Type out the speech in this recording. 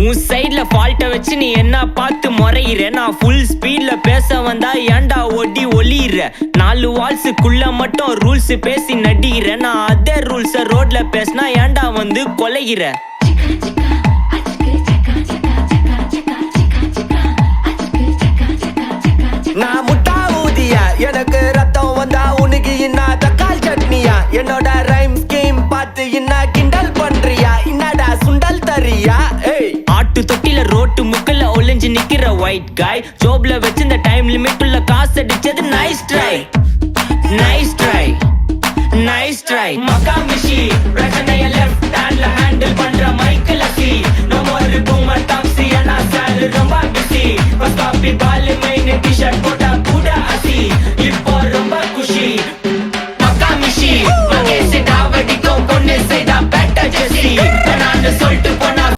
உன் சைட்ல ஃபால்ட்ட வச்சு நீ என்ன பார்த்து முறையிற. நான் ஃபுல் ஸ்பீட்ல பேச வந்தா ஏன்டா ஒடி ஒளியிற. 4 வால்ஸுக்குள்ள மட்டும் ரூல்ஸ் பேசி நடிகிற. நான் அதே ரூல்ஸ ரோட்ல பேசினா ஏன்டா வந்து கொலைகிற. நான் முட்டா ஊதியா எனக்கு ரத்தம் வந்தா உனக்கு இன்னா தக்காளி சட்னியா. என்னோட ரைம் ஸ்கீம் பார்த்து இன்னா கிண்டல் பண்றியா. என்னடா சுண்டல் தரியா. ஆட்டு தொட்டில ரோட்டு முக்கல்ல ஒளிஞ்சு நிக்கிற ஒயிட் காய். ஜோப்ல வச்சிருந்த டைம் லிமிட் உள்ள காசு அடிச்சது nice try nice try nice try. மக்கா மிஷி